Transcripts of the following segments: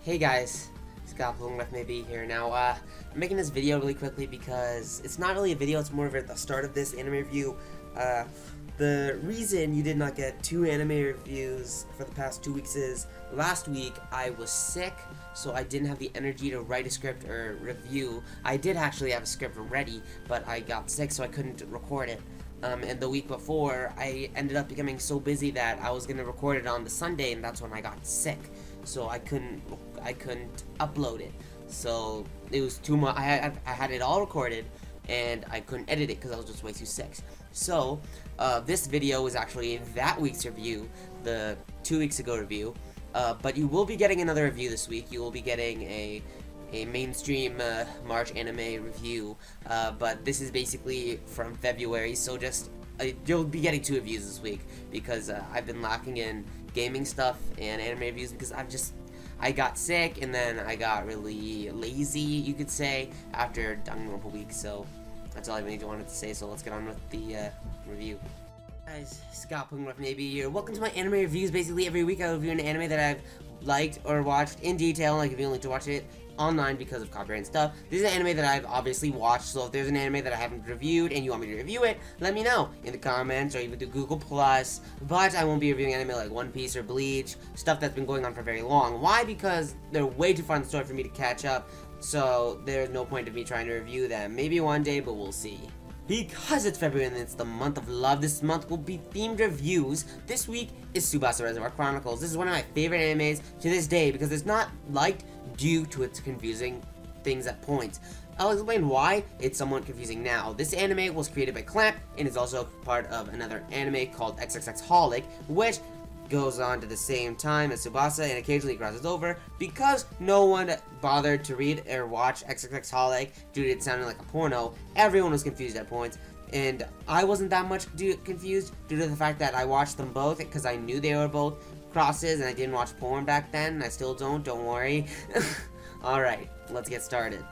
Hey guys, Scott Bloomleft may be here. Now, I'm making this video really quickly because it's not really a video, it's more of the start of this anime review. The reason you did not get 2 anime reviews for the past 2 weeks is last week I was sick, so I didn't have the energy to write a script or review. I did actually have a script ready, but I got sick, so I couldn't record it. And the week before, I ended up becoming so busy that I was gonna record it on the Sunday, and that's when I got sick. So I couldn't upload it. So it was too much. I had it all recorded, and I couldn't edit it because I was just way too sick. So this video is actually that week's review, the 2 weeks ago review. But you will be getting another review this week. You will be getting a mainstream March anime review, but this is basically from February, so just you'll be getting 2 reviews this week because I've been lacking in gaming stuff and anime reviews because I got sick and then I got really lazy, you could say, after dying a week. So that's all I really wanted to say, so let's get on with the review. Guys, Scott Bloomleft maybe here. Welcome to my anime reviews. Basically every week I review an anime that I've liked or watched in detail, like if you only to watch it online because of copyright and stuff. This is an anime that I've obviously watched, so if there's an anime that I haven't reviewed and you want me to review it, let me know in the comments or even through Google+. But I won't be reviewing anime like One Piece or Bleach, stuff that's been going on for very long. Why? Because they're way too far in the story for me to catch up, so there's no point of me trying to review them. Maybe one day, but we'll see. Because it's February and it's the month of love, this month will be themed reviews. This week is Tsubasa Reservoir Chronicles. This is one of my favorite animes to this day because it's not liked due to its confusing things at points. I'll explain why it's somewhat confusing now. This anime was created by Clamp and is also part of another anime called XXXholic, which goes on to the same time as Tsubasa and occasionally crosses over. Because no one bothered to read or watch XXXholic due to it sounding like a porno, everyone was confused at points, and I wasn't that much confused due to the fact that I watched them both because I knew they were both crosses and I didn't watch porn back then, and I still don't worry. Alright, let's get started.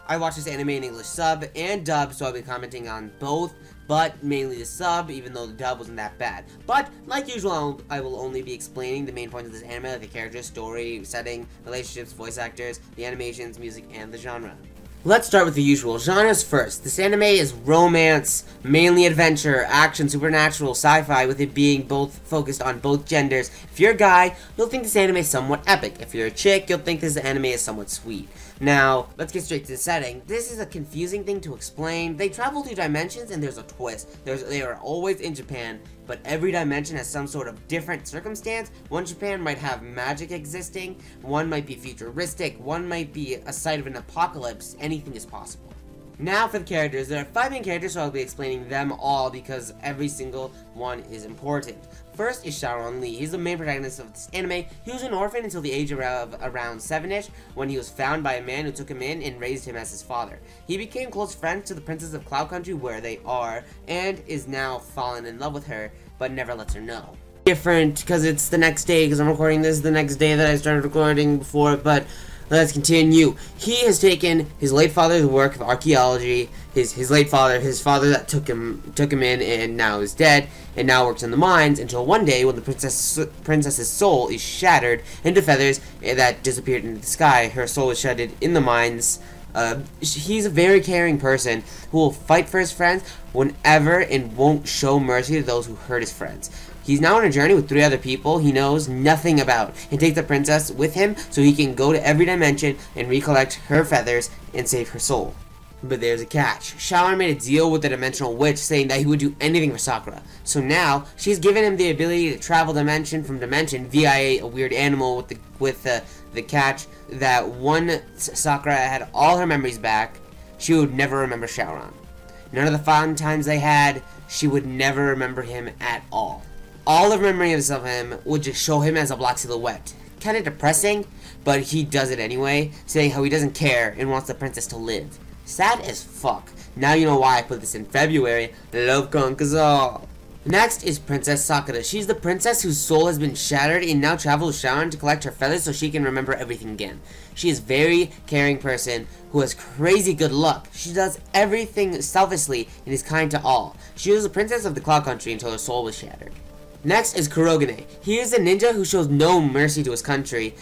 I watched this anime in English sub and dub, so I'll be commenting on both, but mainly the sub, even though the dub wasn't that bad. But, like usual, I will only be explaining the main points of this anime, like the characters, story, setting, relationships, voice actors, the animations, music, and the genre. Let's start with the usual genres first. This anime is romance, mainly adventure, action, supernatural, sci-fi, with it being both focused on both genders. If you're a guy, you'll think this anime is somewhat epic. If you're a chick, you'll think this anime is somewhat sweet. Now, let's get straight to the setting. This is a confusing thing to explain. They travel through dimensions and there's a twist. They are always in Japan, but every dimension has some sort of different circumstance. One Japan might have magic existing, one might be futuristic, one might be a site of an apocalypse. Anything is possible. Now for the characters. There are 5 main characters, so I'll be explaining them all because every single one is important. First is Shaoran Lee. He's the main protagonist of this anime. He was an orphan until the age of around 7-ish, when he was found by a man who took him in and raised him as his father. He became close friends to the princess of Cloud Country, where they are, and is now fallen in love with her, but never lets her know. Different, because it's the next day, because I'm recording this the next day that I started recording before, but let's continue. He has taken his late father's work of archaeology, his father that took him in and now is dead, and now works in the mines, until one day when the princess's soul is shattered into feathers that disappeared into the sky. Her soul is shattered in the mines. He's a very caring person who will fight for his friends whenever and won't show mercy to those who hurt his friends. He's now on a journey with 3 other people he knows nothing about, and takes the princess with him so he can go to every dimension and recollect her feathers and save her soul. But there's a catch. Shaoran made a deal with the dimensional witch, saying that he would do anything for Sakura. So now, she's given him the ability to travel dimension from dimension via a weird animal with the catch that when Sakura had all her memories back, she would never remember Shaoran. None of the fun times they had, she would never remember him at all. All of memories of him would just show him as a black silhouette. Kinda depressing, but he does it anyway, saying how he doesn't care and wants the princess to live. Sad as fuck. Now you know why I put this in February. Love conquers all. Next is Princess Sakura. She's the princess whose soul has been shattered and now travels to Shaoran to collect her feathers so she can remember everything again. She is a very caring person who has crazy good luck. She does everything selflessly and is kind to all. She was the princess of the Cloud Country until her soul was shattered. Next is Kurogane. He is a ninja who shows no mercy to his country,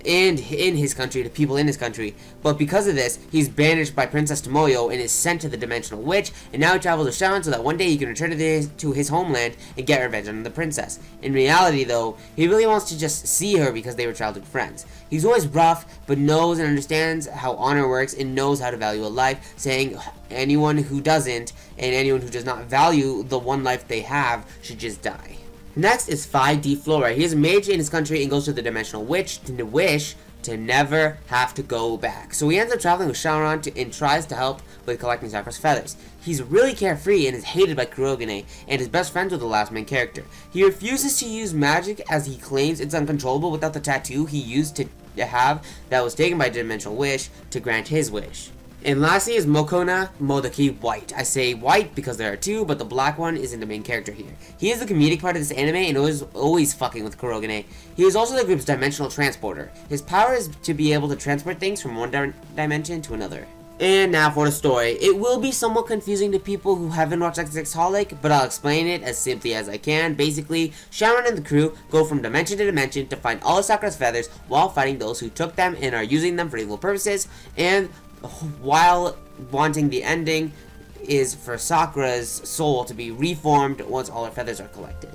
and in his country to people in his country, but because of this, he's banished by Princess Tomoyo and is sent to the Dimensional Witch, and now he travels to Sharon so that one day he can return to his homeland and get revenge on the princess. In reality though, he really wants to just see her because they were childhood friends. He's always rough, but knows and understands how honor works and knows how to value a life, saying anyone who doesn't, and anyone who does not value the one life they have, should just die. Next is 5D Flora. He is a mage in his country and goes to the Dimensional Witch to wish to never have to go back. So he ends up traveling with Shaoran and tries to help with collecting Sakura's feathers. He's really carefree and is hated by Kurogane and is best friends with the last main character. He refuses to use magic as he claims it's uncontrollable without the tattoo he used to have that was taken by Dimensional Wish to grant his wish. And lastly is Mokona Modaki White. I say white because there are two, but the black one isn't the main character here. He is the comedic part of this anime and is always fucking with Kurogane. He is also the group's dimensional transporter. His power is to be able to transport things from one dimension to another. And now for the story. It will be somewhat confusing to people who haven't watched XXXholic, but I'll explain it as simply as I can. Basically, Sharon and the crew go from dimension to dimension to find all of Sakura's feathers while fighting those who took them and are using them for evil purposes, and while wanting the ending is for Sakura's soul to be reformed once all her feathers are collected.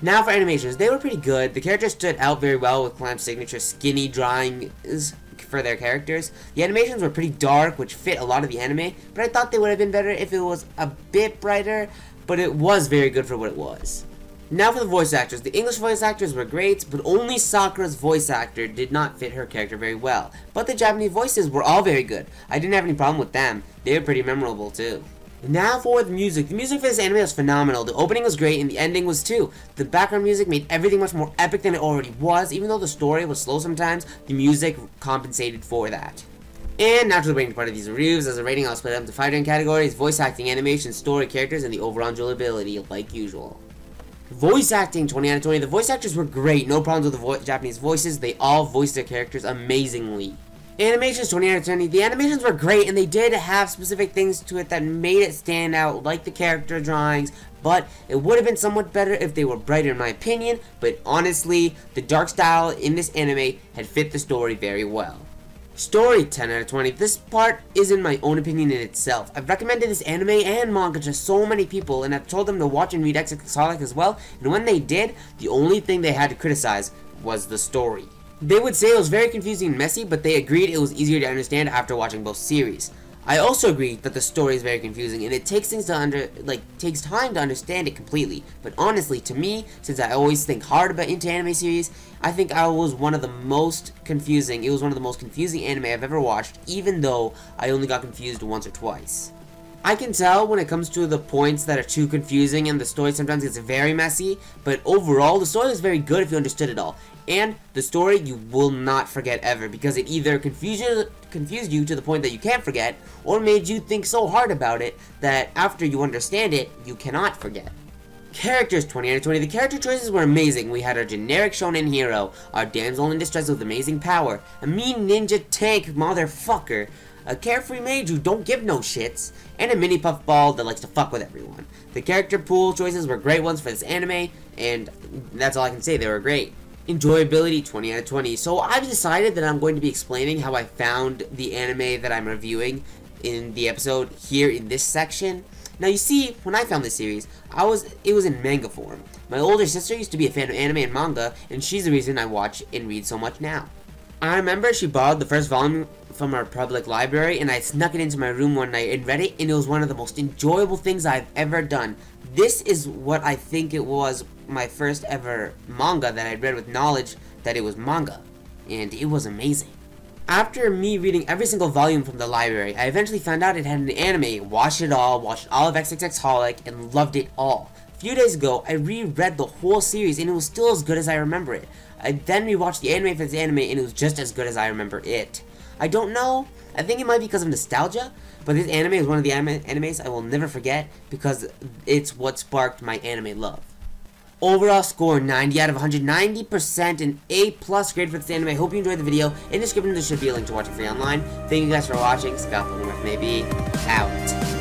Now for animations, they were pretty good. The characters stood out very well with Clamp's signature skinny drawings for their characters. The animations were pretty dark, which fit a lot of the anime, but I thought they would have been better if it was a bit brighter, but it was very good for what it was. Now for the voice actors. The English voice actors were great, but only Sakura's voice actor did not fit her character very well. But the Japanese voices were all very good. I didn't have any problem with them. They were pretty memorable too. Now for the music. The music for this anime was phenomenal. The opening was great and the ending was too. The background music made everything much more epic than it already was. Even though the story was slow sometimes, the music compensated for that. And now to the rating part of these reviews. As a rating, I'll split it up into 5 different categories: voice acting, animation, story, characters, and the overall enjoyability, like usual. Voice acting, 20 out of 20. The voice actors were great. No problems with the Japanese voices. They all voiced their characters amazingly. Animations, 20 out of 20. The animations were great, and they did have specific things to it that made it stand out, like the character drawings, but it would have been somewhat better if they were brighter in my opinion, but honestly, the dark style in this anime had fit the story very well. Story, 10 out of 20. This part is in my own opinion in itself. I've recommended this anime and manga to so many people, and I've told them to watch and read XXXholic as well, and when they did, the only thing they had to criticize was the story. They would say it was very confusing and messy, but they agreed it was easier to understand after watching both series. I also agree that the story is very confusing, and it takes things to takes time to understand it completely. But honestly, to me, since I always think hard about into anime series, I think it was one of the most confusing anime I've ever watched, even though I only got confused once or twice. I can tell when it comes to the points that are too confusing and the story sometimes gets very messy, but overall, the story is very good if you understood it all. And the story you will not forget ever, because it either confused you to the point that you can't forget, or made you think so hard about it that after you understand it, you cannot forget. Characters, 20 out of 20. The character choices were amazing. We had our generic shonen hero, our damsel in distress with amazing power, a mean ninja tank motherfucker, a carefree mage who don't give no shits, and a mini puffball that likes to fuck with everyone. The character pool choices were great ones for this anime, and that's all I can say, they were great. Enjoyability, 20 out of 20. So I've decided that I'm going to be explaining how I found the anime that I'm reviewing in the episode here in this section. Now you see, when I found this series, it was in manga form. My older sister used to be a fan of anime and manga, and she's the reason I watch and read so much now. I remember she borrowed the first volume from our public library, and I snuck it into my room one night and read it, and it was one of the most enjoyable things I've ever done. This is what I think it was my first ever manga that I read with knowledge that it was manga, and it was amazing. After me reading every single volume from the library, I eventually found out it had an anime, watched all of XXXholic, and loved it all. A few days ago, I reread the whole series, and it was still as good as I remember it. I then rewatched the anime for this anime, and it was just as good as I remember it. I don't know, I think it might be because of nostalgia, but this anime is one of the animes I will never forget because it's what sparked my anime love. Overall score, 90 out of 100, 90%, an A+ grade for this anime. I hope you enjoyed the video. In the description there should be a link to watch it free online. Thank you guys for watching. Scott, maybe out.